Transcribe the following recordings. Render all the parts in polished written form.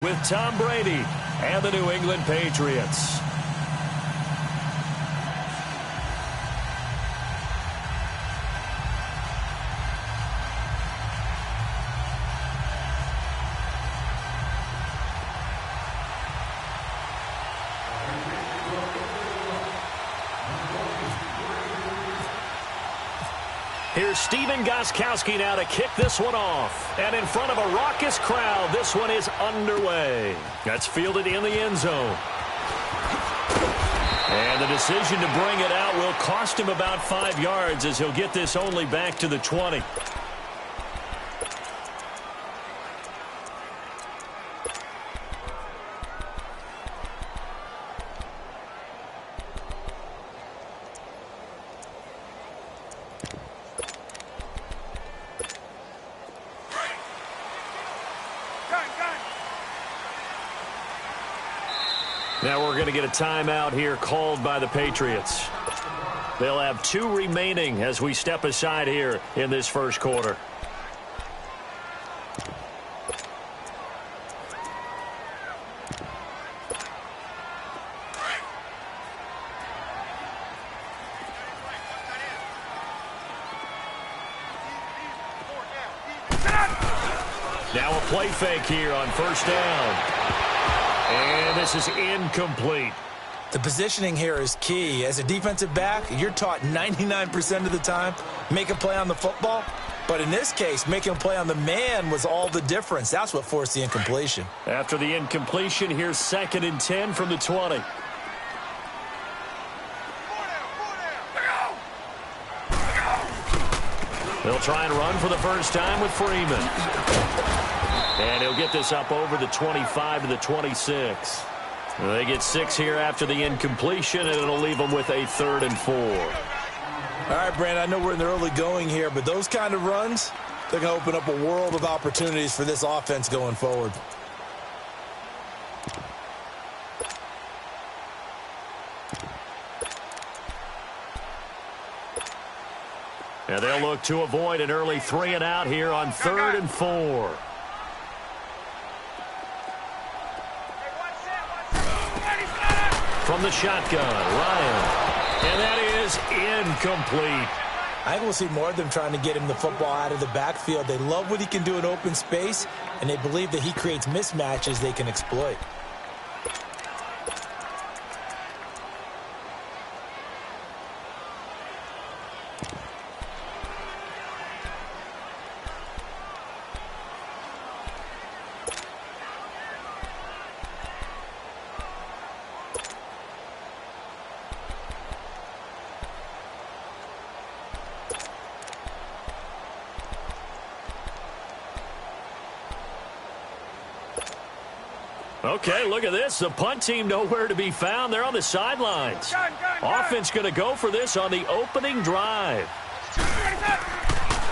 With Tom Brady and the New England Patriots. Here's Stephen Gostkowski now to kick this one off. And in front of a raucous crowd, this one is underway. That's fielded in the end zone. And the decision to bring it out will cost him about 5 yards as he'll get this only back to the 20. Now we're going to get a timeout here called by the Patriots. They'll have 2 remaining as we step aside here in this first quarter. Now a play fake here on first down. And this is incomplete. The positioning here is key. As a defensive back, you're taught 99% of the time, make a play on the football. But in this case, making a play on the man was all the difference. That's what forced the incompletion. After the incompletion, here's 2nd and 10 from the 20. They'll try and run for the first time with Freeman. And he'll get this up over the 25 to the 26. They get 6 here after the incompletion, and it'll leave them with a 3rd and 4. All right, Brandon, I know we're in the early going here, but those kind of runs, they're going to open up a world of opportunities for this offense going forward. And they'll look to avoid an early 3 and out here on 3rd and 4. From the shotgun, Ryan. And that is incomplete. I think we'll see more of them trying to get him the football out of the backfield. They love what he can do in open space, and they believe that he creates mismatches they can exploit. Okay, look at this. The punt team nowhere to be found. They're on the sidelines. Offense going to go for this on the opening drive.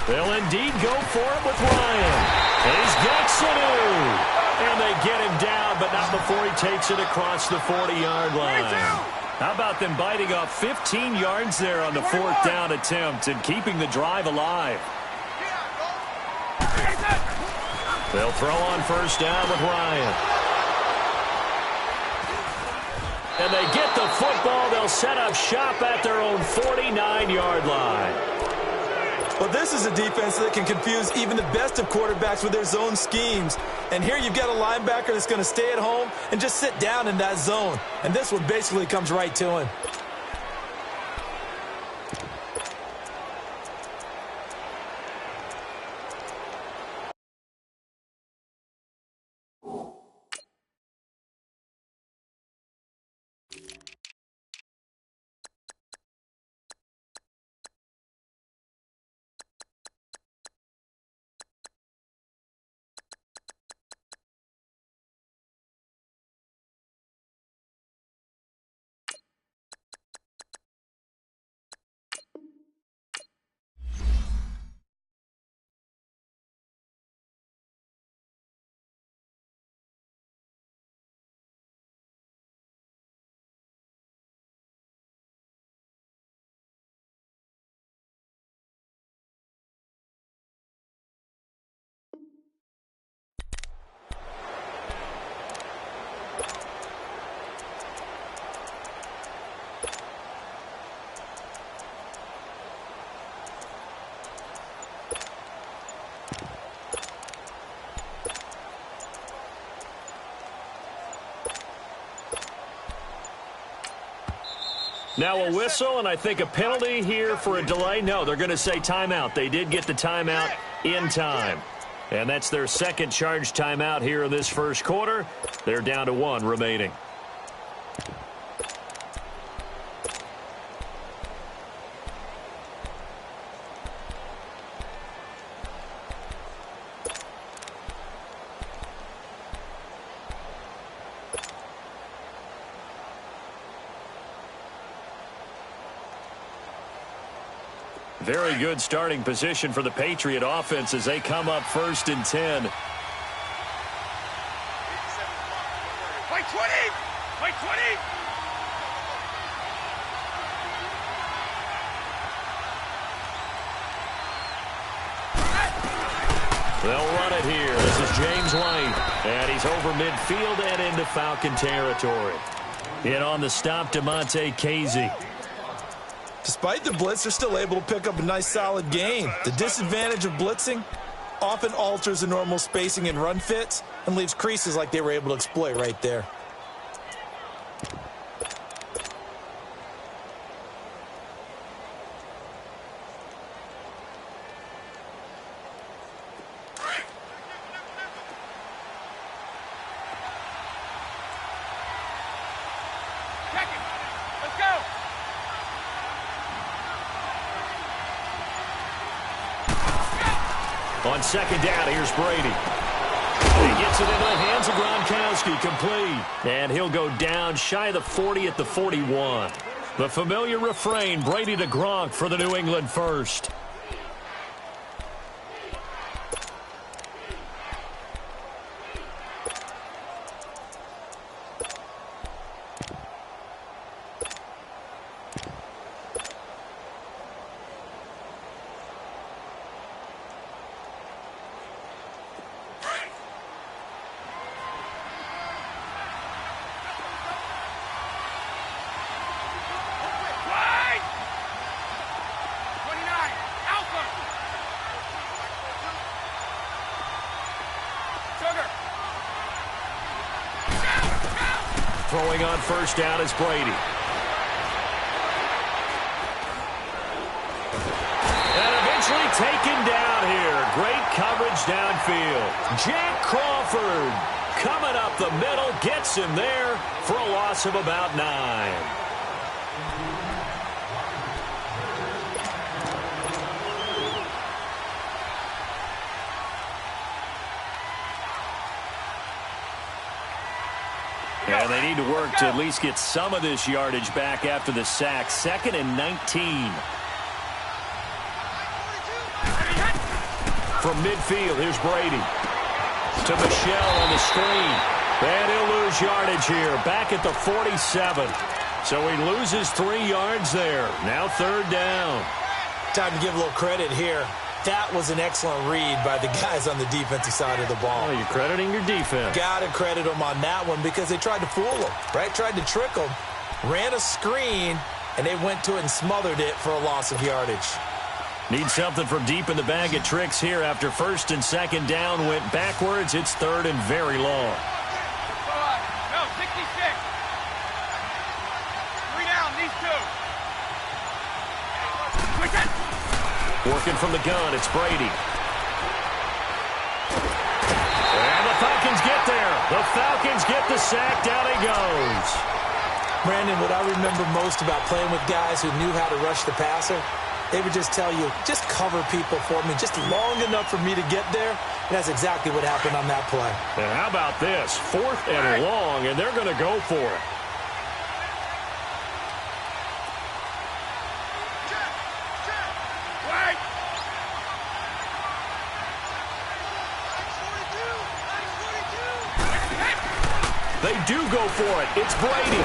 They'll indeed go for it with Ryan. And he's got Sanu. And they get him down, but not before he takes it across the 40-yard line. How about them biting off 15 yards there on the 4th down attempt and keeping the drive alive? They'll throw on first down with Ryan. And they get the football. They'll set up shop at their own 49-yard line. Well, this is a defense that can confuse even the best of quarterbacks with their zone schemes. And here you've got a linebacker that's going to stay at home and just sit down in that zone. And this one basically comes right to him. Now a whistle, and I think a penalty here for a delay. No, they're going to say timeout. They did get the timeout in time. And that's their second charge timeout here in this first quarter. They're down to 1 remaining. Very good starting position for the Patriot offense as they come up 1st and 10. Play 20! Play 20! They'll run it here. This is James White. And he's over midfield and into Falcon territory. In on the stop, xACEDABOSSx's. Despite the blitz, they're still able to pick up a nice, solid gain. The disadvantage of blitzing often alters the normal spacing and run fits and leaves creases like they were able to exploit right there. On 2nd down, here's Brady. He gets it into the hands of Gronkowski, complete. And he'll go down shy of the 40 at the 41. The familiar refrain, Brady to Gronk for the New England first. Throwing on 1st down is Brady. And eventually taken down here. Great coverage downfield. Jack Crawford coming up the middle, gets him there for a loss of about 9. And they need to work to at least get some of this yardage back after the sack. 2nd and 19. From midfield, here's Brady. To Michelle on the screen. And he'll lose yardage here. Back at the 47. So he loses 3 yards there. Now 3rd down. Time to give a little credit here. That was an excellent read by the guys on the defensive side of the ball. Oh, you're crediting your defense. Got to credit them on that one because they tried to fool them, right? Tried to trick them, ran a screen, and they went to it and smothered it for a loss of yardage. Need something from deep in the bag of tricks here after 1st and 2nd down went backwards. It's 3rd and very long. No, 66. 3 down, these 2. Working from the gun, it's Brady. And the Falcons get there. The Falcons get the sack. Down he goes. Brandon, what I remember most about playing with guys who knew how to rush the passer, they would just tell you, just cover people for me, just long enough for me to get there. And that's exactly what happened on that play. And how about this? 4th and long, and they're going to go for it. They do go for it. It's Brady.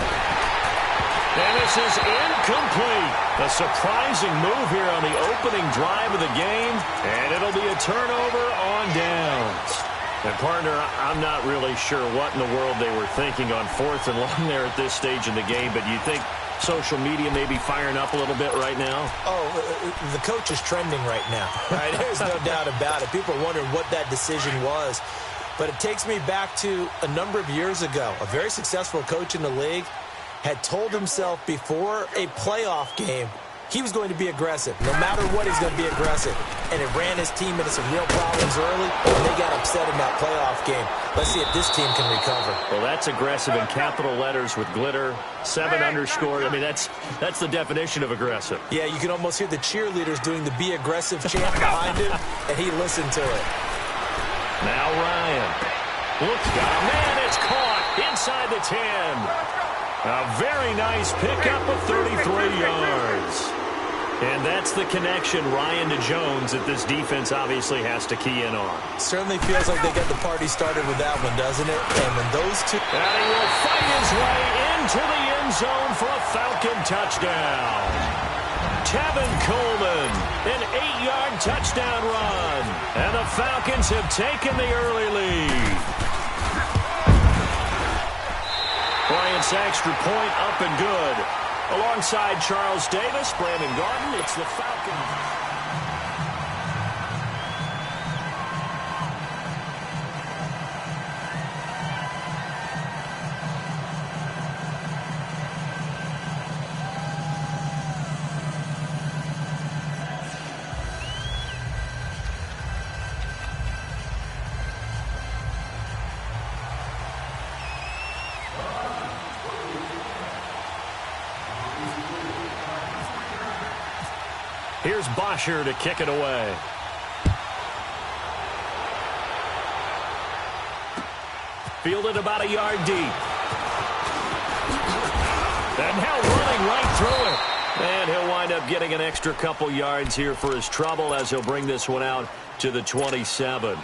And this is incomplete. A surprising move here on the opening drive of the game. And it'll be a turnover on downs. And, partner, I'm not really sure what in the world they were thinking on 4th and long there at this stage in the game. But you think social media may be firing up a little bit right now? Oh, the coach is trending right now. Right? There's no doubt about it. People are wondering what that decision was. But it takes me back to a number of years ago. A very successful coach in the league had told himself before a playoff game he was going to be aggressive. No matter what, he's going to be aggressive. And it ran his team into some real problems early, and they got upset in that playoff game. Let's see if this team can recover. Well, that's aggressive in capital letters with glitter, 7 underscore. I mean, that's the definition of aggressive. Yeah, you can almost hear the cheerleaders doing the be aggressive chant behind him, and he listened to it. Now Ryan. Looks got a man. It's caught inside the 10. A very nice pickup of 33 yards. And that's the connection, Ryan to Jones, that this defense obviously has to key in on. Certainly feels like they got the party started with that one, doesn't it? And when those two... And he will fight his way into the end zone for a Falcon touchdown. Tevin Coleman, an 8-yard touchdown run. And the Falcons have taken the early lead. Bryant's extra point up and good. Alongside Charles Davis, Brandon Garden, it's the Falcons. Here's Bosher to kick it away. Fielded about a yard deep. And now running right through it. And he'll wind up getting an extra couple yards here for his trouble as he'll bring this one out to the 27.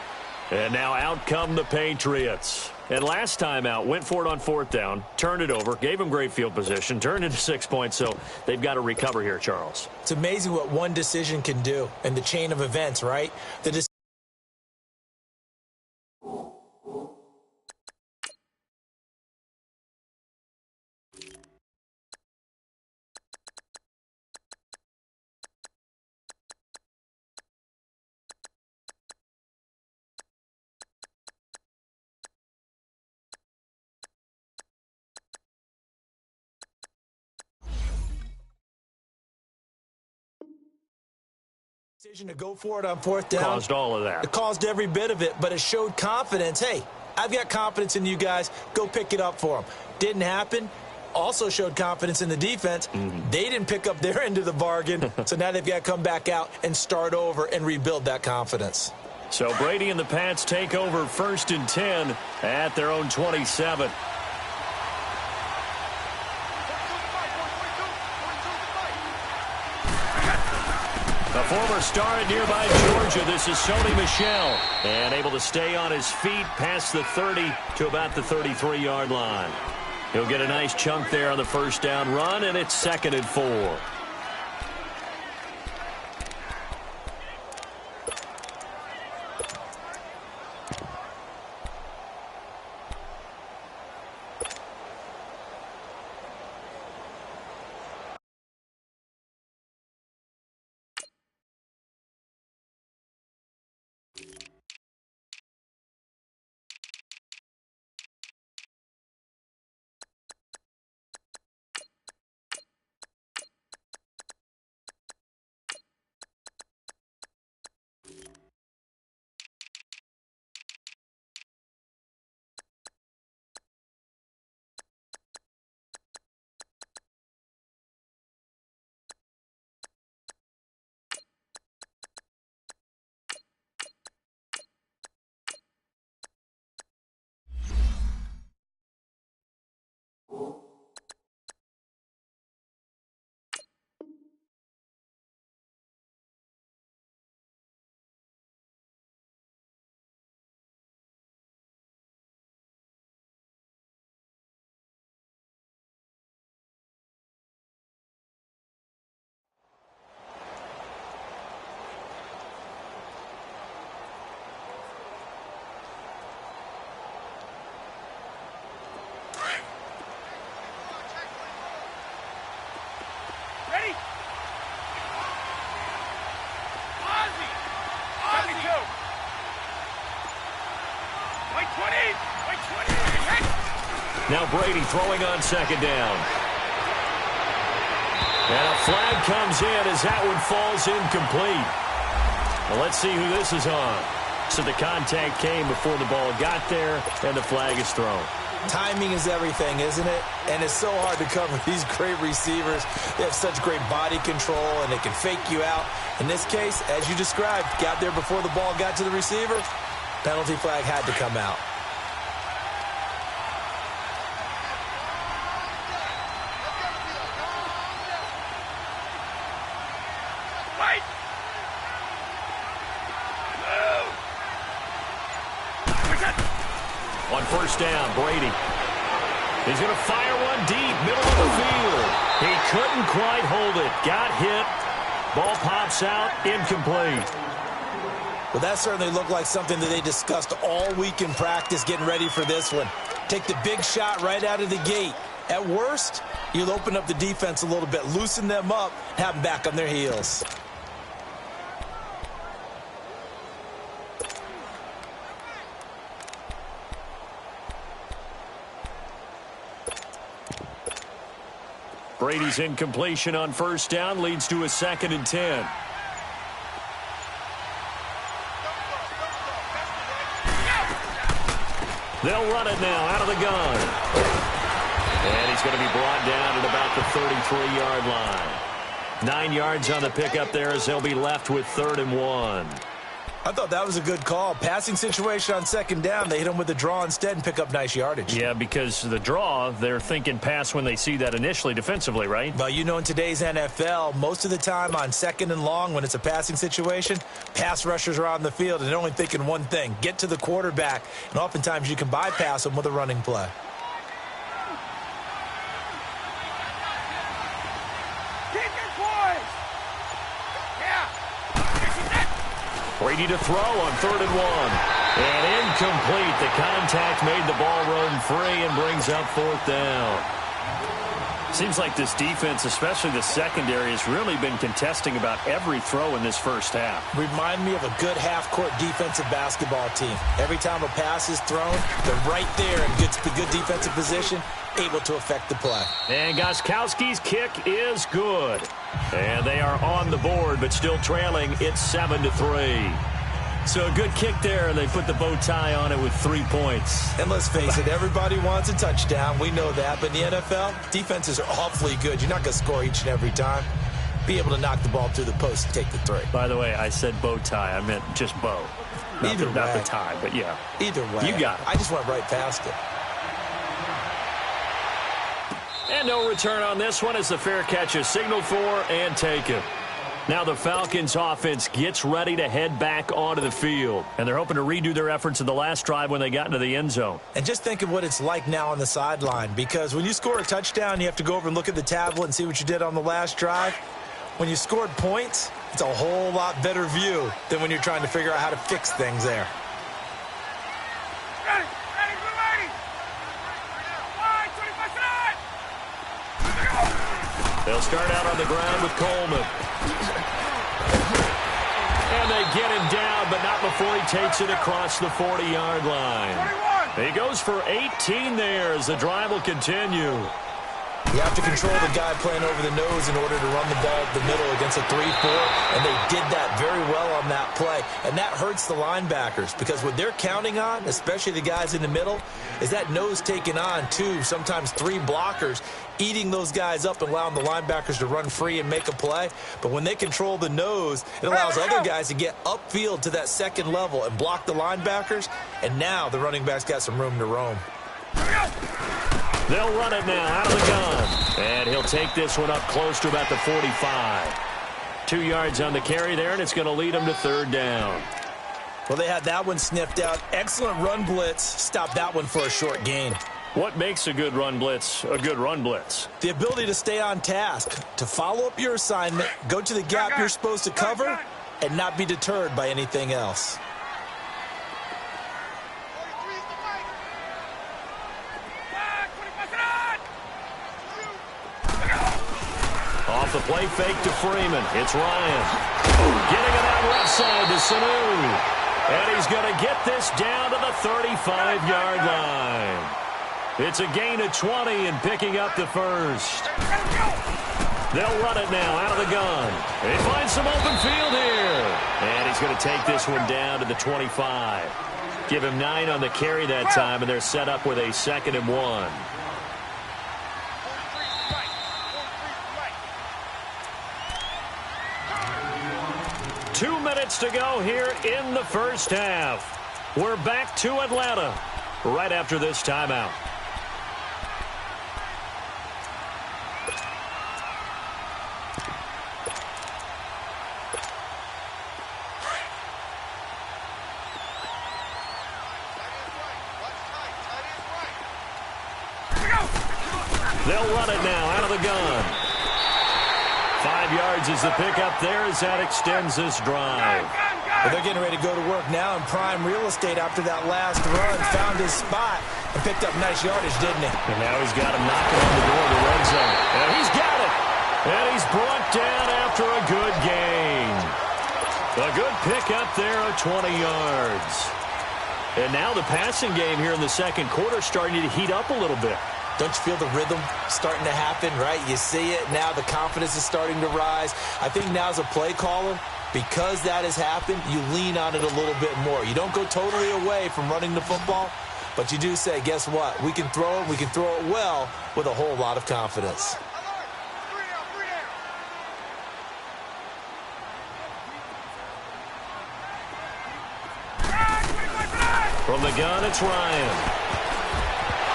And now out come the Patriots. And last time out, went for it on 4th down, turned it over, gave him great field position, turned into 6 points, so they've got to recover here, Charles. It's amazing what one decision can do in the chain of events, right? The decision to go for it on 4th down caused all of that. It caused every bit of it, but it showed confidence. Hey, I've got confidence in you guys. Go pick it up for them. Didn't happen. Also showed confidence in the defense. They didn't pick up their end of the bargain, so now they've got to come back out and start over and rebuild that confidence. So Brady and the Pats take over 1st and 10 at their own 27. A former star at nearby Georgia, this is Sony Michel. And able to stay on his feet past the 30 to about the 33-yard line. He'll get a nice chunk there on the 1st down run, and it's 2nd and 4. Ready? Ozzy! 72! White 20! White 20! Now Brady throwing on 2nd down. And a flag comes in as that one falls incomplete. Well, let's see who this is on. So the contact came before the ball got there, and the flag is thrown. Timing is everything, isn't it? And it's so hard to cover these great receivers. They have such great body control, and they can fake you out. In this case, as you described, got there before the ball got to the receiver. Penalty flag had to come out. On first down, Brady. He's going to fire one deep, middle of the field. He couldn't quite hold it. Got hit. Ball pops out, incomplete. Well, that certainly looked like something that they discussed all week in practice getting ready for this one. Take the big shot right out of the gate. At worst, you'll open up the defense a little bit, loosen them up, have them back on their heels. Brady's incompletion on first down leads to a 2nd and 10. They'll run it now out of the gun. And he's going to be brought down at about the 33-yard line. 9 yards on the pickup there as they'll be left with 3rd and 1. I thought that was a good call. Passing situation on 2nd down. They hit him with a draw instead and pick up nice yardage. Yeah, because the draw, they're thinking pass when they see that initially defensively, right? But you know, in today's NFL, most of the time on 2nd and long, when it's a passing situation, pass rushers are on the field and they're only thinking one thing, get to the quarterback. And oftentimes you can bypass them with a running play. Brady to throw on 3rd and 1. And incomplete. The contact made the ball roam free and brings up 4th down. Seems like this defense, especially the secondary, has really been contesting about every throw in this first half. Remind me of a good half-court defensive basketball team. Every time a pass is thrown, they're right there in good defensive position, able to affect the play. And Gostkowski's kick is good. And they are on the board, but still trailing. It's 7-3. So a good kick there, and they put the bow tie on it with 3 points. And let's face it, everybody wants a touchdown. We know that. But in the NFL, defenses are awfully good. You're not going to score each and every time. Be able to knock the ball through the post and take the 3. By the way, I said bow tie. I meant just bow. Not the tie, but yeah. Either way. You got it. I just went right past it. And no return on this one as the fair catch is signaled for and taken. Now the Falcons offense gets ready to head back onto the field. And they're hoping to redo their efforts in the last drive when they got into the end zone. And just think of what it's like now on the sideline. Because when you score a touchdown, you have to go over and look at the tablet and see what you did on the last drive. When you scored points, it's a whole lot better view than when you're trying to figure out how to fix things there. They'll start out on the ground with Coleman. And they get him down, but not before he takes it across the 40-yard line. He goes for 18 there as the drive will continue. You have to control the guy playing over the nose in order to run the ball up the middle against a 3-4, and they did that very well on that play. And that hurts the linebackers because what they're counting on, especially the guys in the middle, is that nose taking on 2, sometimes 3 blockers, eating those guys up and allowing the linebackers to run free and make a play. But when they control the nose, it allows other guys to get upfield to that second level and block the linebackers, and now the running back's got some room to roam. They'll run it now out of the gun. And he'll take this one up close to about the 45. 2 yards on the carry there, and it's going to lead him to 3rd down. Well, they had that one sniffed out. Excellent run blitz. Stopped that one for a short gain. What makes a good run blitz a good run blitz? The ability to stay on task, to follow up your assignment, go to the gap you're supposed to cover, and not be deterred by anything else. Off the play fake to Freeman. It's Ryan. Getting it out left side to Sanu. And he's going to get this down to the 35-yard line. It's a gain of 20 and picking up the first. They'll run it now out of the gun. He finds some open field here. And he's going to take this one down to the 25. Give him 9 on the carry that time, and they're set up with a 2nd and 1. Two minutes to go here in the first half. We're back to Atlanta right after this timeout. They'll run it now out of the gun. 5 yards is the pickup there as that extends this drive. Well, they're getting ready to go to work now in prime real estate after that last run. Found his spot and picked up nice yardage, didn't he? And now he's got him knocking on the door of the red zone. And he's got it. And he's brought down after a good gain. A good pickup there of 20 yards. And now the passing game here in the second quarter starting to heat up a little bit. Don't you feel the rhythm starting to happen, right? You see it. Now the confidence is starting to rise. I think now as a play caller, because that has happened, you lean on it a little bit more. You don't go totally away from running the football, but you do say, guess what? We can throw it. We can throw it well with a whole lot of confidence. From the gun, it's Ryan.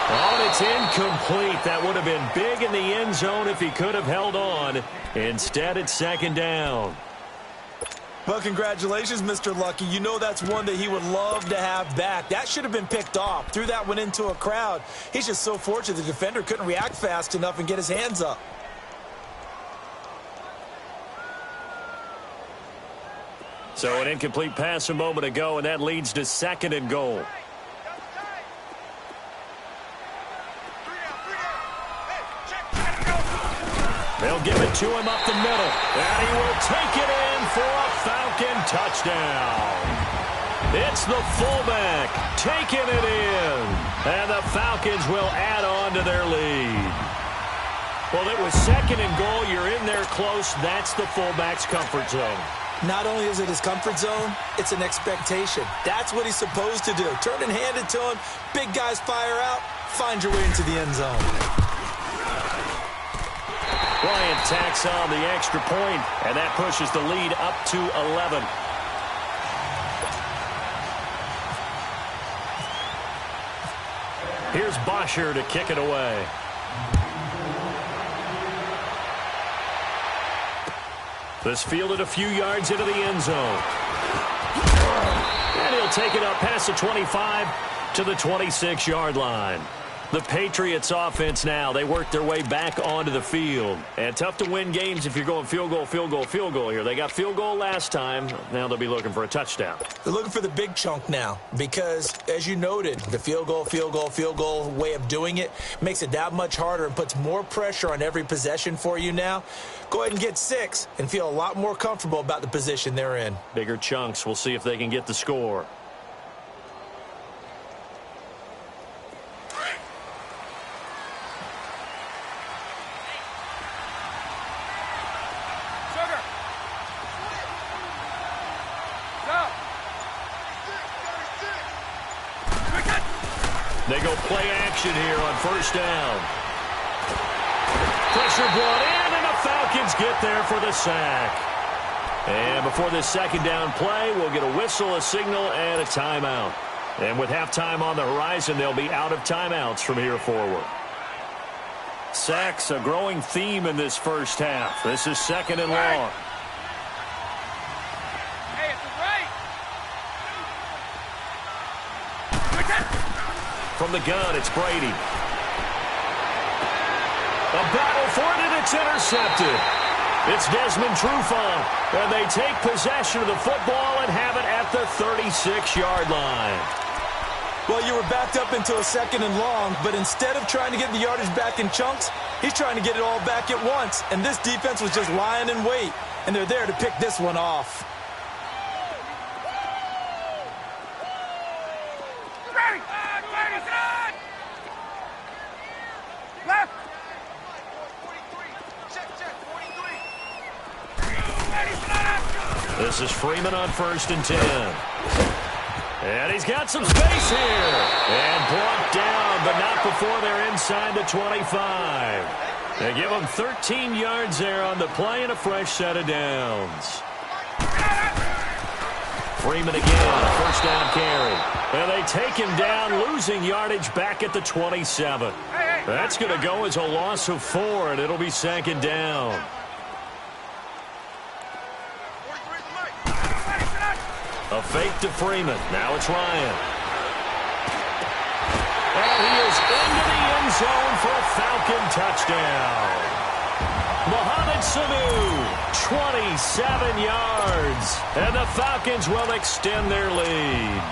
Oh, and it's incomplete. That would have been big in the end zone if he could have held on. Instead, it's 2nd down. Well, congratulations, Mr. Lucky. You know that's one that he would love to have back. That should have been picked off. Threw that one into a crowd. He's just so fortunate the defender couldn't react fast enough and get his hands up. So an incomplete pass a moment ago, and that leads to 2nd and goal. They'll give it to him up the middle. And he will take it in for a Falcon touchdown. It's the fullback taking it in. And the Falcons will add on to their lead. Well, it was 2nd and goal. You're in there close. That's the fullback's comfort zone. Not only is it his comfort zone, it's an expectation. That's what he's supposed to do. Turn and hand it to him. Big guys fire out. Find your way into the end zone. Bryant tacks on the extra point, and that pushes the lead up to 11. Here's Bosher to kick it away. This fielded a few yards into the end zone. And he'll take it up past the 25 to the 26-yard line. The Patriots offense now, they work their way back onto the field. And tough to win games if you're going field goal, field goal, field goal here. They got field goal last time. Now they'll be looking for a touchdown. They're looking for the big chunk now because, as you noted, the field goal way of doing it makes it that much harder and puts more pressure on every possession for you now. Go ahead and get 6 and feel a lot more comfortable about the position they're in. Bigger chunks. We'll see if they can get the score. They go play action here on 1st down. Pressure brought in, and the Falcons get there for the sack. And before this 2nd down play, we'll get a whistle, a signal, and a timeout. And with halftime on the horizon, they'll be out of timeouts from here forward. Sacks, a growing theme in this first half. This is 2nd and long. From the gun, it's Brady. A battle for it, and it's intercepted. It's Desmond Trufant, and they take possession of the football and have it at the 36-yard line. Well, you were backed up into a 2nd and long, but instead of trying to get the yardage back in chunks, he's trying to get it all back at once. And this defense was just lying in wait, and they're there to pick this one off. This is Freeman on 1st and 10. And he's got some space here. And brought down, but not before they're inside the 25. They give him 13 yards there on the play and a fresh set of downs. Freeman again, a first down carry. And they take him down, losing yardage back at the 27. That's going to go as a loss of 4, and it'll be 2nd down. A fake to Freeman. Now it's Ryan. And he is into the end zone for a Falcon touchdown. Mohamed Sanu, 27 yards. And the Falcons will extend their lead.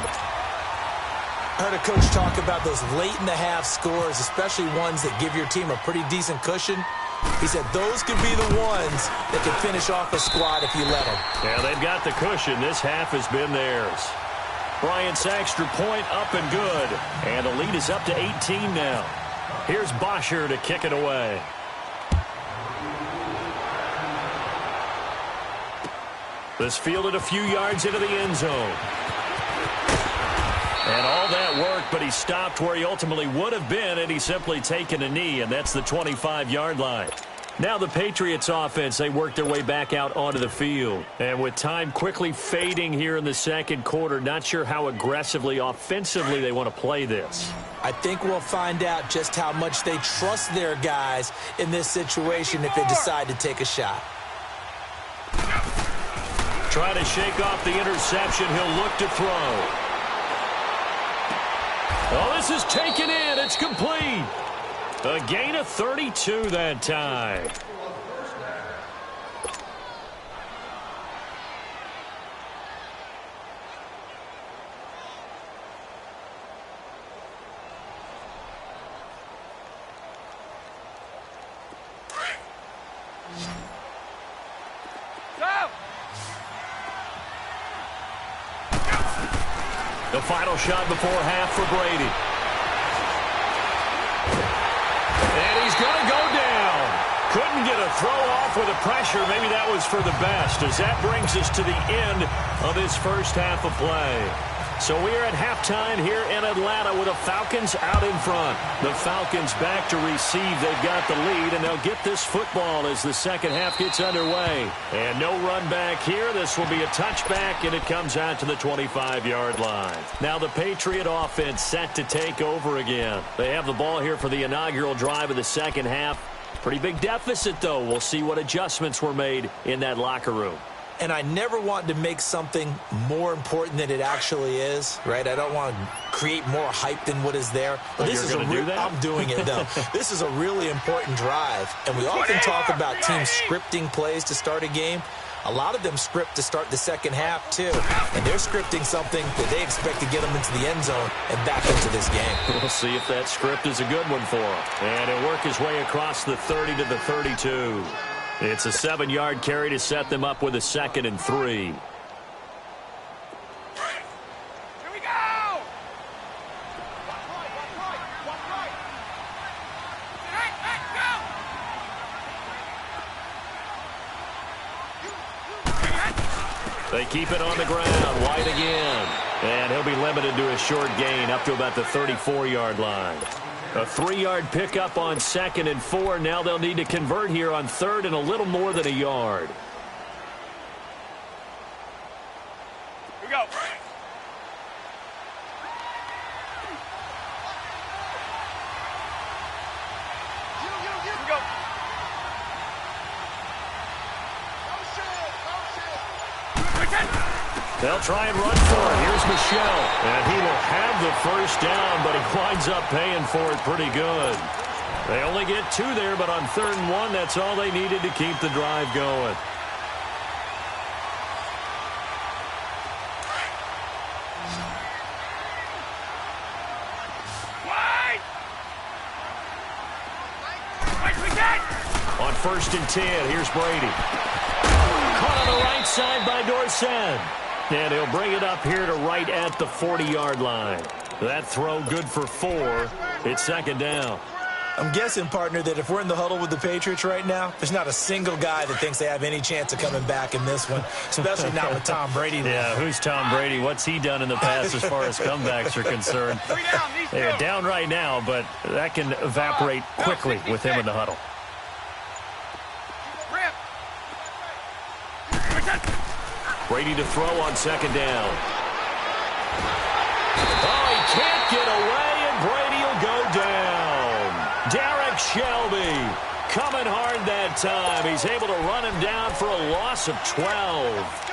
I heard a coach talk about those late-in-the-half scores, especially ones that give your team a pretty decent cushion. He said those could be the ones that can finish off a squad if you let them. Yeah, they've got the cushion. This half has been theirs. Bryant's extra point up and good. And the lead is up to 18 now. Here's Bosher to kick it away. This fielded a few yards into the end zone. And all that worked, but he stopped where he ultimately would have been, and he's simply taken a knee, and that's the 25-yard line. Now the Patriots offense, they work their way back out onto the field. And with time quickly fading here in the second quarter, not sure how aggressively, offensively they want to play this. I think we'll find out just how much they trust their guys in this situation if they decide to take a shot. Trying to shake off the interception. He'll look to throw. Oh, this is taken in. It's complete. A gain of 32 that time. The final shot before half for Brady. And he's going to go down. Couldn't get a throw off with the pressure. Maybe that was for the best, as that brings us to the end of this first half of play. So we are at halftime here in Atlanta with the Falcons out in front. The Falcons back to receive. They've got the lead, and they'll get this football as the second half gets underway. And no run back here. This will be a touchback, and it comes out to the 25-yard line. Now the Patriot offense set to take over again. They have the ball here for the inaugural drive of the second half. Pretty big deficit, though. We'll see what adjustments were made in that locker room. And I never want to make something more important than it actually is, right? I don't want to create more hype than what is there. But this is I'm doing it, though. This is a really important drive. And we often talk about teams scripting plays to start a game. A lot of them script to start the second half, too. And they're scripting something that they expect to get them into the end zone and back into this game. We'll see if that script is a good one for him. And he'll work his way across the 30 to the 32. It's a 7-yard carry to set them up with a 2nd and 3. Here we go! They keep it on the ground. White again. And he'll be limited to a short gain up to about the 34-yard line. A 3-yard pickup on 2nd and 4. Now they'll need to convert here on 3rd and a little more than a yard. Here we go. Here we go. They'll try and run for it. Here's Michelle. And he will have the first down, but he winds up paying for it pretty good. They only get 2 there, but on 3rd and 1, that's all they needed to keep the drive going. On 1st and 10, here's Brady. Caught on the right side by Dorsett. And he'll bring it up here to right at the 40-yard line. That throw good for 4. It's 2nd down. I'm guessing, partner, that if we're in the huddle with the Patriots right now, there's not a single guy that thinks they have any chance of coming back in this one, especially not with Tom Brady. Yeah, who's Tom Brady? What's he done in the past as far as comebacks are concerned? They're down right now, but that can evaporate quickly with him in the huddle. Brady to throw on second down. Oh, he can't get away, and Brady will go down. Derek Shelby coming hard that time. He's able to run him down for a loss of 12.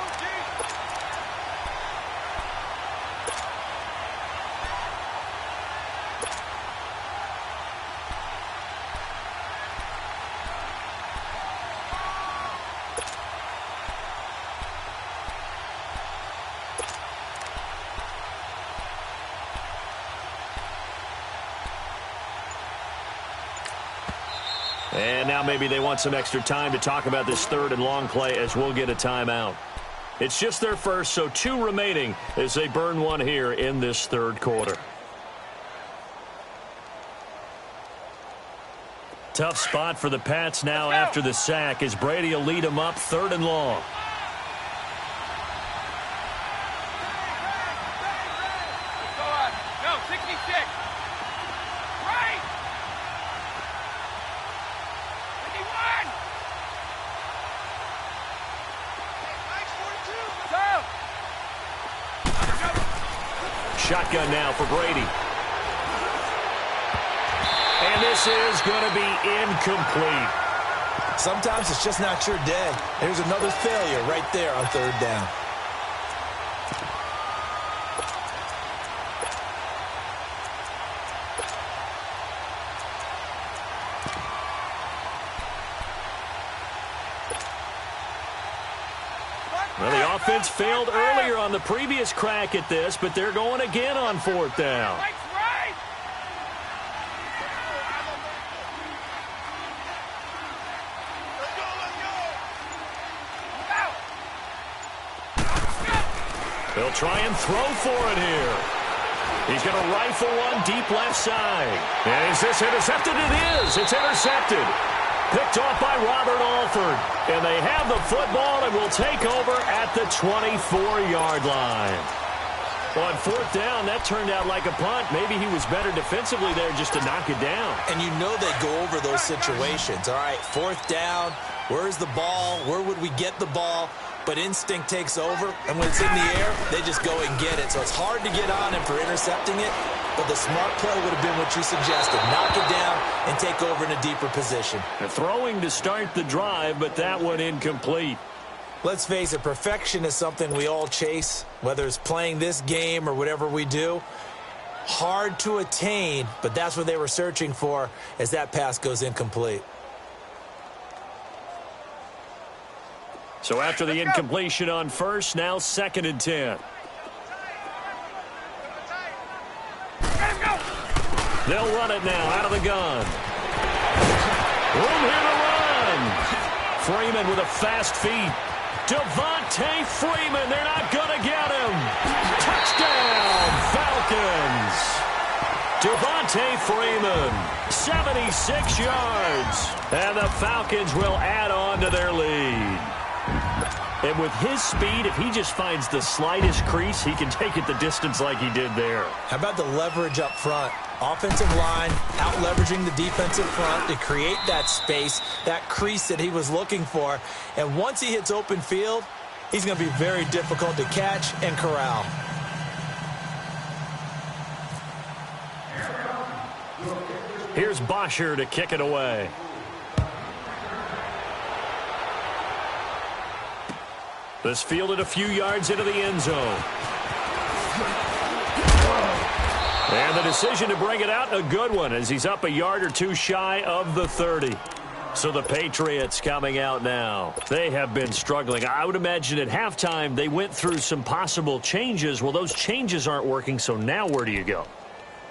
And now maybe they want some extra time to talk about this third and long play as we'll get a timeout. It's just their first, so 2 remaining as they burn one here in this third quarter. Tough spot for the Pats now after the sack as Brady will lead them up 3rd and long. No, 66. Right. 51. Shotgun now for Brady. And this is going to be incomplete. Sometimes it's just not your day. There's another failure right there on 3rd down. Well, the offense failed earlier on the previous crack at this, but they're going again on 4th down. They'll try and throw for it here. He's going to rifle one deep left side. And is this intercepted? It is. It's intercepted. Picked off by Robert Alford. And they have the football and will take over at the 24-yard line. On 4th down, that turned out like a punt. Maybe he was better defensively there just to knock it down. And you know they go over those situations. All right, 4th down, where's the ball? Where would we get the ball? But instinct takes over, and when it's in the air, they just go and get it. So it's hard to get on him for intercepting it, but the smart play would have been what you suggested. Knock it down and take over in a deeper position. The throwing to start the drive, but that one incomplete. Let's face it, perfection is something we all chase, whether it's playing this game or whatever we do. Hard to attain, but that's what they were searching for as that pass goes incomplete. So after the incompletion on 1st, now 2nd and 10. They'll run it now out of the gun. Room here to run. Freeman with a fast feet. Devontae Freeman, they're not going to get him. Touchdown, Falcons. Devontae Freeman, 76 yards. And the Falcons will add on to their lead. And with his speed, if he just finds the slightest crease, he can take it the distance like he did there. How about the leverage up front? Offensive line out-leveraging the defensive front to create that space, that crease that he was looking for. And once he hits open field, he's going to be very difficult to catch and corral. Here's Bosher to kick it away. This fielded a few yards into the end zone. And the decision to bring it out, a good one, as he's up a yard or two shy of the 30. So the Patriots coming out now. They have been struggling. I would imagine at halftime they went through some possible changes. Well, those changes aren't working, so now where do you go?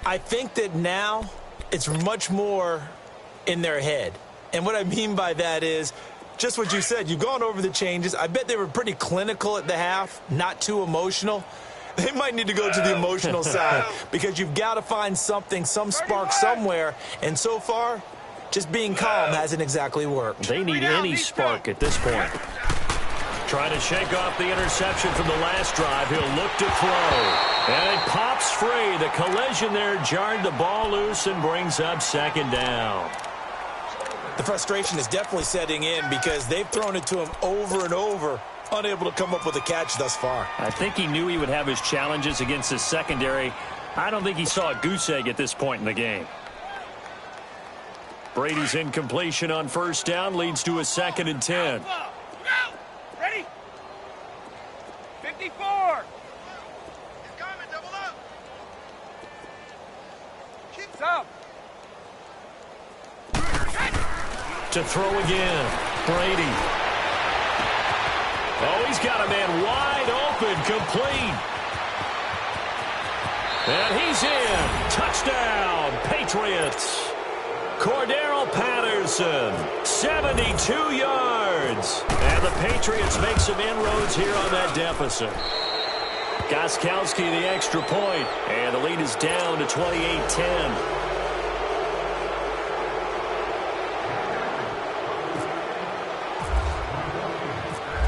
I think that now it's much more in their head. And what I mean by that is just what you said. You've gone over the changes. I bet they were pretty clinical at the half, not too emotional. They might need to go to the emotional side because you've got to find something, some spark somewhere. And so far, just being calm hasn't exactly worked. They need any spark at this point. Trying to shake off the interception from the last drive. He'll look to throw. And it pops free. The collision there jarred the ball loose and brings up second down. The frustration is definitely setting in because they've thrown it to him over and over, unable to come up with a catch thus far. I think he knew he would have his challenges against his secondary. I don't think he saw a goose egg at this point in the game. Brady's incompletion on first down leads to a 2nd and 10. Ready? 54. He's coming, double up. Keep up. To throw again. Brady. Oh, he's got a man wide open, complete. And he's in. Touchdown, Patriots. Cordero Patterson, 72 yards. And the Patriots make some inroads here on that deficit. Gostkowski the extra point, and the lead is down to 28-10.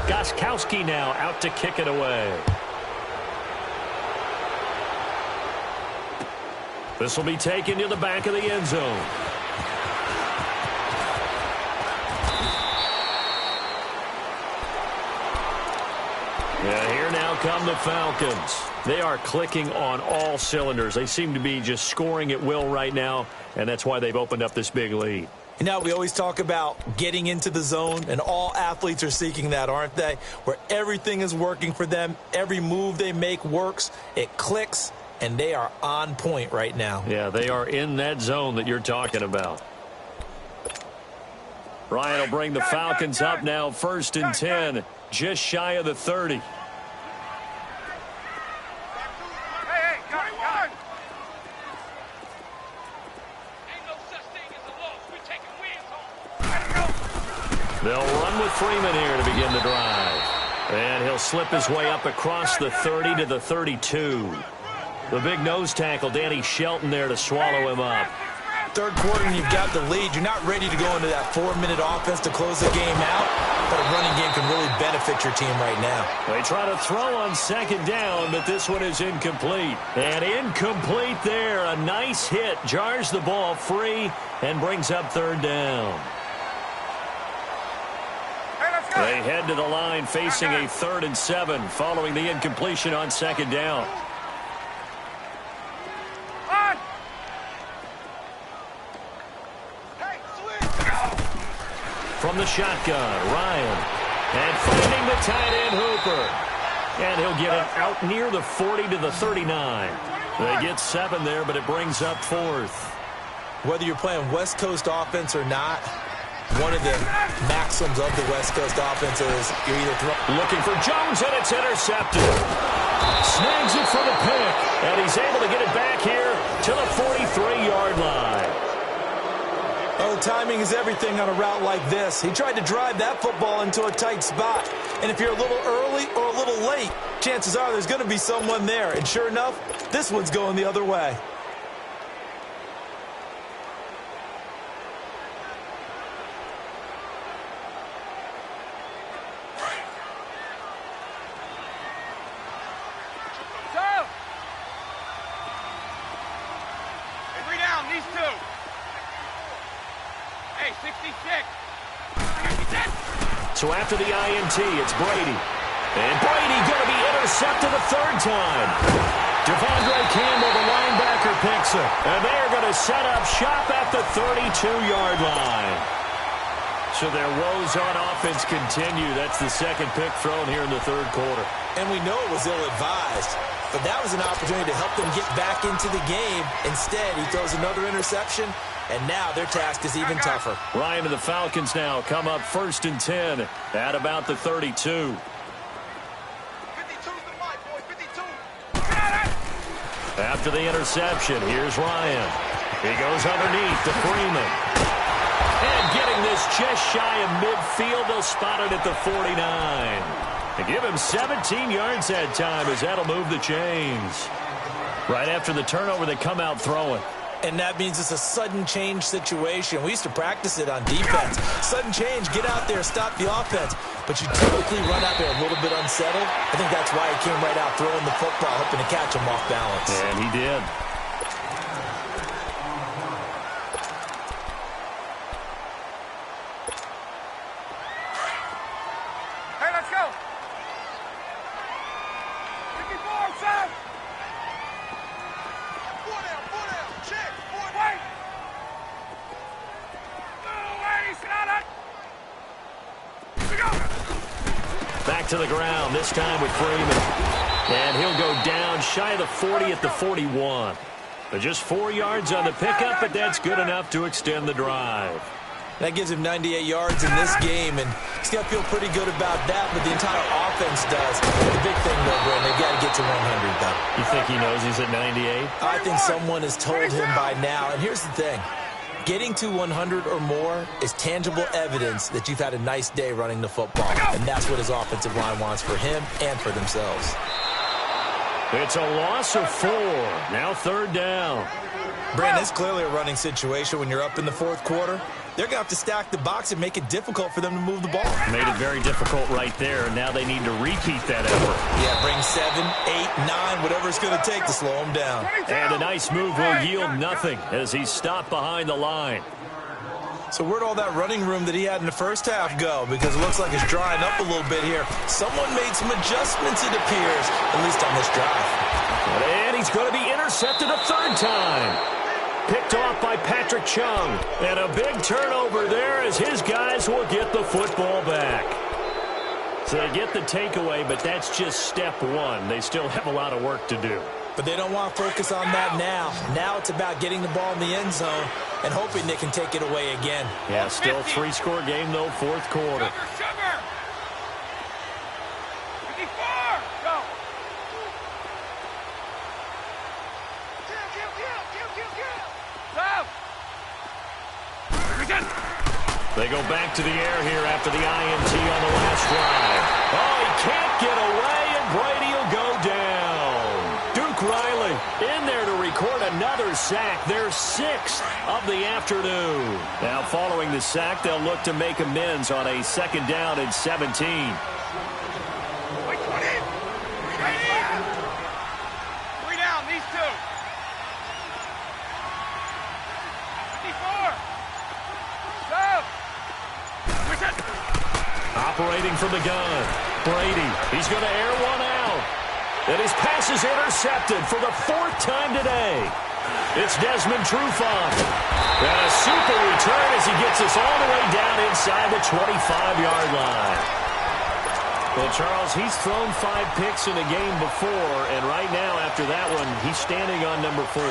Gostkowski now out to kick it away. This will be taken to the back of the end zone. Yeah, here now come the Falcons. They are clicking on all cylinders. They seem to be just scoring at will right now, and that's why they've opened up this big lead. You know, we always talk about getting into the zone, and all athletes are seeking that, aren't they? Where everything is working for them, every move they make works, it clicks, and they are on point right now. Yeah, they are in that zone that you're talking about. Ryan will bring the Falcons up now, 1st and 10, just shy of the 30. They'll run with Freeman here to begin the drive. And he'll slip his way up across the 30 to the 32. The big nose tackle, Danny Shelton, there to swallow him up. Third quarter and you've got the lead. You're not ready to go into that 4-minute offense to close the game out, but a running game can really benefit your team right now. They try to throw on 2nd down, but this one is incomplete. And incomplete there. A nice hit. Jars the ball free and brings up 3rd down. They head to the line facing a 3rd and 7 following the incompletion on 2nd down. From the shotgun, Ryan. And finding the tight end, Hooper. And he'll get it out near the 40 to the 39. They get 7 there, but it brings up 4th. Whether you're playing West Coast offense or not, one of the maxims of the West Coast offense is you're either looking for Jones, and it's intercepted. Snags it for the pick, and he's able to get it back here to the 43-yard line. Oh, timing is everything on a route like this. He tried to drive that football into a tight spot. And if you're a little early or a little late, chances are there's going to be someone there. And sure enough, this one's going the other way. So after the INT, it's Brady. And Brady going to be intercepted a 3rd time. Devondre Campbell, the linebacker, picks it. And they're going to set up shop at the 32-yard line. So their woes on offense continue. That's the 2nd pick thrown here in the 3rd quarter. And we know it was ill-advised. But that was an opportunity to help them get back into the game. Instead, he throws another interception. And now their task is even tougher. Ryan and the Falcons now come up 1st and 10 at about the 32. 52's the mic, boy, 52. After the interception, here's Ryan. He goes underneath to Freeman. And getting this just shy of midfield, they'll spot it at the 49. To give him 17 yards that time, as that'll move the chains. Right after the turnover, they come out throwing. And that means it's a sudden change situation. We used to practice it on defense. Sudden change, get out there, stop the offense. But you typically run out there a little bit unsettled. I think that's why he came right out throwing the football, hoping to catch him off balance. And he did. Hey, let's go. 54, Sam. Four down, check, boy, wait. Here we go. Back to the ground, this time with Freeman. And he'll go down shy of the 40 at the 41. But just 4 yards on the pickup, but that's good enough to extend the drive. That gives him 98 yards in this game, and he's got to feel pretty good about that, but the entire offense does. The big thing, though, Brent, they've got to get to 100, though. You think he knows he's at 98? I think someone has told him by now, and here's the thing. Getting to 100 or more is tangible evidence that you've had a nice day running the football, and that's what his offensive line wants for him and for themselves. It's a loss of 4. Now 3rd down. Brandon, it's clearly a running situation when you're up in the 4th quarter. They're going to have to stack the box and make it difficult for them to move the ball. Made it very difficult right there, and now they need to repeat that effort. Yeah, bring 7, 8, 9, whatever it's going to take to slow them down. And a nice move will yield nothing as he's stopped behind the line. So where'd all that running room that he had in the first half go? Because it looks like it's drying up a little bit here. Someone made some adjustments, it appears, at least on this drive. And he's going to be intercepted a 3rd time. Picked off by Patrick Chung. And a big turnover there as his guys will get the football back. So they get the takeaway, but that's just step 1. They still have a lot of work to do. But they don't want to focus on that now. Now it's about getting the ball in the end zone and hoping they can take it away again. Yeah, still 3-score game, though, 4th quarter. Sugar. 54, go. Stop. They go back to the air here after the INT on the last drive. Oh, he can't get away, and Brady will go down. Duke Riley in there to record another sack, their 6th of the afternoon. Now, following the sack, they'll look to make amends on a 2nd down and 17. Wait, 20. 3 down, these 2. 54. Stop. Operating from the gun. Brady, he's going to air one out. And his pass is intercepted for the 4th time today. It's Desmond Trufant. And a super return as he gets us all the way down inside the 25-yard line. Well, Charles, he's thrown 5 picks in a game before, and right now, after that one, he's standing on number 4.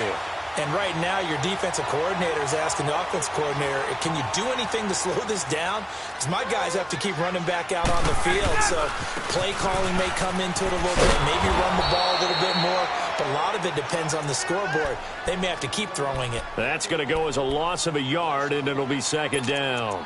And right now, your defensive coordinator is asking the offensive coordinator, can you do anything to slow this down? Because my guys have to keep running back out on the field. So play calling may come into it a little bit, maybe run the ball a little bit more. But a lot of it depends on the scoreboard. They may have to keep throwing it. That's going to go as a loss of a yard, and it'll be 2nd down.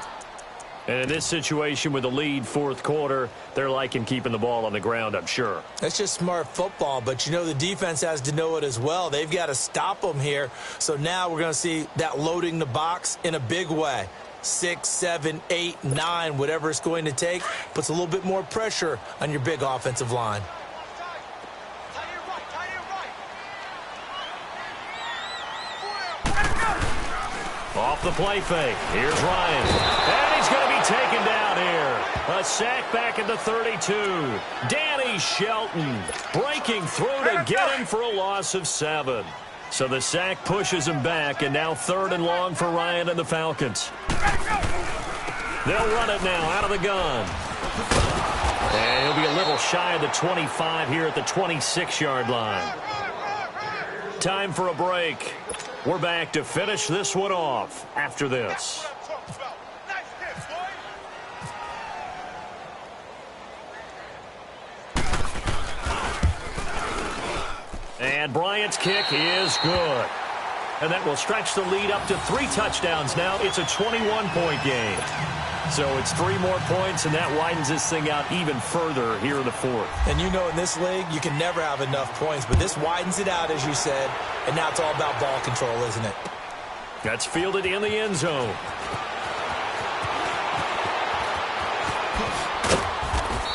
And in this situation with the lead 4th quarter, they're liking keeping the ball on the ground, I'm sure. That's just smart football, but you know the defense has to know it as well. They've got to stop them here. So now we're going to see that loading the box in a big way. 6, 7, 8, 9, whatever it's going to take, puts a little bit more pressure on your big offensive line. Off the play fake. Here's Ryan. And he's going to be taken down here. A sack back at the 32. Danny Shelton breaking through to get him for a loss of 7. So the sack pushes him back, and now 3rd and long for Ryan and the Falcons. They'll run it now out of the gun. And he'll be a little shy of the 25 here at the 26-yard line. Time for a break. We're back to finish this one off after this. And Bryant's kick is good. And that will stretch the lead up to 3 touchdowns now. It's a 21-point game. So it's 3 more points, and that widens this thing out even further here in the fourth. And you know in this league, you can never have enough points, but this widens it out, as you said, and now it's all about ball control, isn't it? That's fielded in the end zone.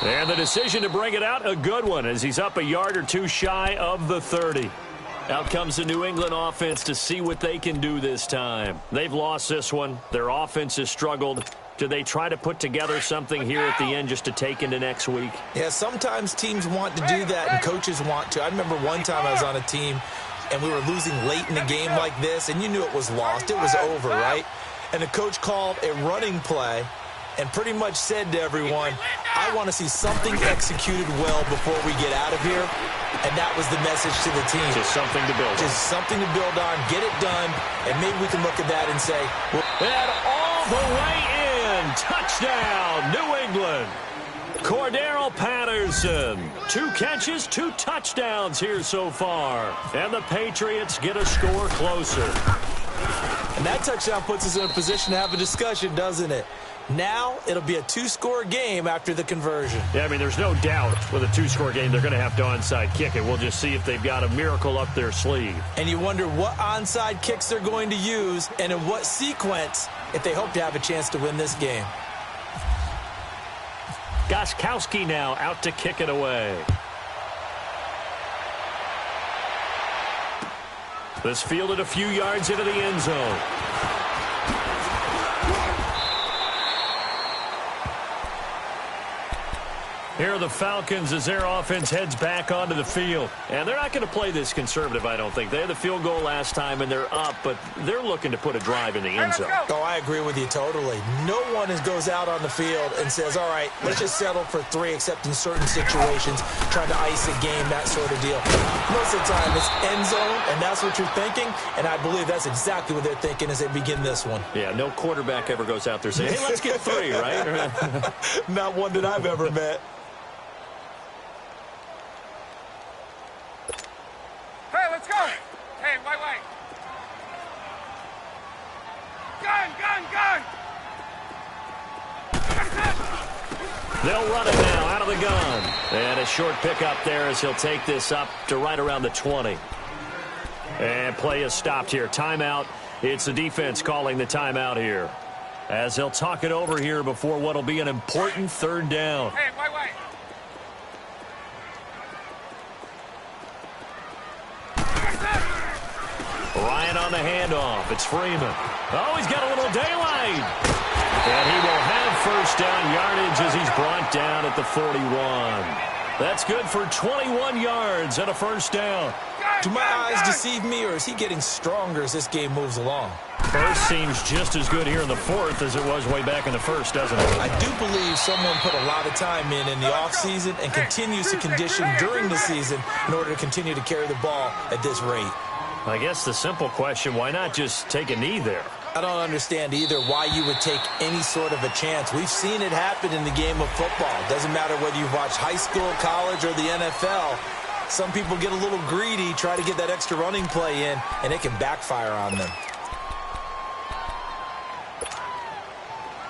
And the decision to bring it out, a good one, as he's up a yard or 2 shy of the 30. Out comes the New England offense to see what they can do this time. They've lost this one. Their offense has struggled. Do they try to put together something here at the end just to take into next week? Yeah, sometimes teams want to do that and coaches want to. I remember one time I was on a team and we were losing late in a game like this, and you knew it was lost. It was over, right? And the coach called a running play and pretty much said to everyone, I want to see something executed well before we get out of here. And that was the message to the team. Just something to build on. Just something to build on, get it done, and maybe we can look at that and say, well, and all the way in, touchdown, New England. Cordero Patterson, 2 catches, 2 touchdowns here so far. And the Patriots get a score closer. And that touchdown puts us in a position to have a discussion, doesn't it? Now it'll be a 2-score game after the conversion. Yeah, I mean, there's no doubt with a 2-score game they're going to have to onside kick it. We'll just see if they've got a miracle up their sleeve. And you wonder what onside kicks they're going to use and in what sequence if they hope to have a chance to win this game. Gostkowski now out to kick it away. This fielded a few yards into the end zone. Here are the Falcons as their offense heads back onto the field. And they're not going to play this conservative, I don't think. They had the field goal last time, and they're up, but they're looking to put a drive in the end zone. Oh, I agree with you totally. No one goes out on the field and says, all right, let's just settle for 3, except in certain situations, trying to ice a game, that sort of deal. Most of the time, it's end zone, and that's what you're thinking, and I believe that's exactly what they're thinking as they begin this one. Yeah, no quarterback ever goes out there saying, hey, let's get 3, right? Not one that I've ever met. Let's go. Hey, wait. Gun. They'll run it now out of the gun. And a short pickup there as he'll take this up to right around the 20. And play is stopped here. Timeout. It's the defense calling the timeout here. As he'll talk it over here before what will be an important 3rd down. Hey, wait. Ryan on the handoff. It's Freeman. Oh, he's got a little daylight. And he will have 1st down yardage as he's brought down at the 41. That's good for 21 yards and a 1st down. Do my eyes deceive me, or is he getting stronger as this game moves along? First seems just as good here in the 4th as it was way back in the 1st, doesn't it? I do believe someone put a lot of time in the offseason and continues to condition during the season in order to continue to carry the ball at this rate. I guess the simple question, why not just take a knee there? I don't understand either why you would take any sort of a chance. We've seen it happen in the game of football. It doesn't matter whether you've watched high school, college, or the NFL. Some people get a little greedy, try to get that extra running play in, and it can backfire on them.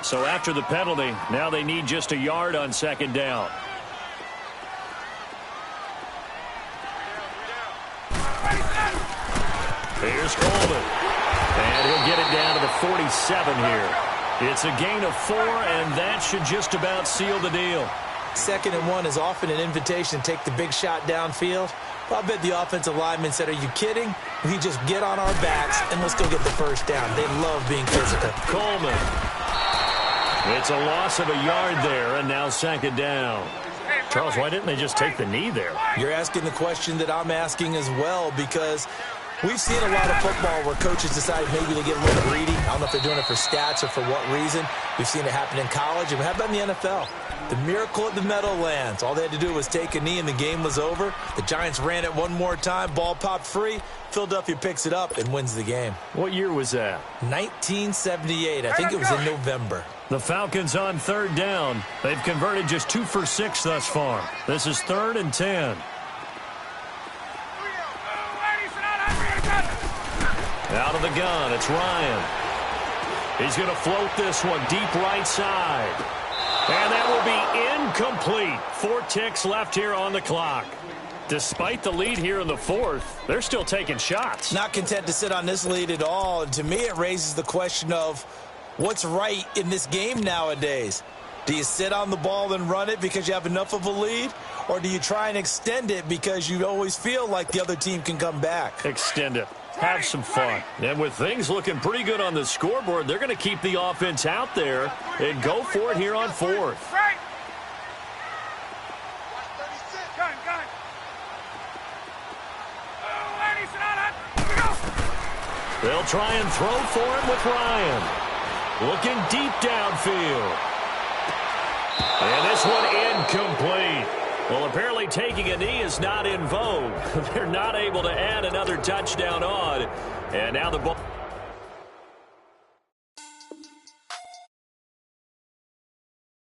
So after the penalty, now they need just a yard on 2nd down. Here's Coleman. And he'll get it down to the 47 here. It's a gain of 4, and that should just about seal the deal. 2nd and 1 is often an invitation to take the big shot downfield. Well, I bet the offensive lineman said, are you kidding? We just get on our backs, and let's go get the 1st down. They love being physical. Coleman. It's a loss of a yard there, and now 2nd down. Charles, why didn't they just take the knee there? You're asking the question that I'm asking as well, because we've seen a lot of football where coaches decide maybe they get a little greedy. I don't know if they're doing it for stats or for what reason. We've seen it happen in college, and how about in the NFL? The miracle at the Meadowlands. All they had to do was take a knee, and the game was over. The Giants ran it one more time. Ball popped free. Philadelphia picks it up and wins the game. What year was that? 1978. I think it was in November. The Falcons on 3rd down. They've converted just 2 for 6 thus far. This is 3rd and 10. Out of the gun, it's Ryan. He's going to float this one deep right side. And that will be incomplete. 4 ticks left here on the clock. Despite the lead here in the fourth, they're still taking shots. Not content to sit on this lead at all. And to me, it raises the question of what's right in this game nowadays. Do you sit on the ball and run it because you have enough of a lead? Or do you try and extend it because you always feel like the other team can come back? Extend it. Have some fun. And with things looking pretty good on the scoreboard, they're going to keep the offense out there and go for it here on fourth. They'll try and throw for it with Ryan. Looking deep downfield. And this one incomplete. Well, apparently taking a knee is not in vogue. They're not able to add another touchdown on. And now the ball...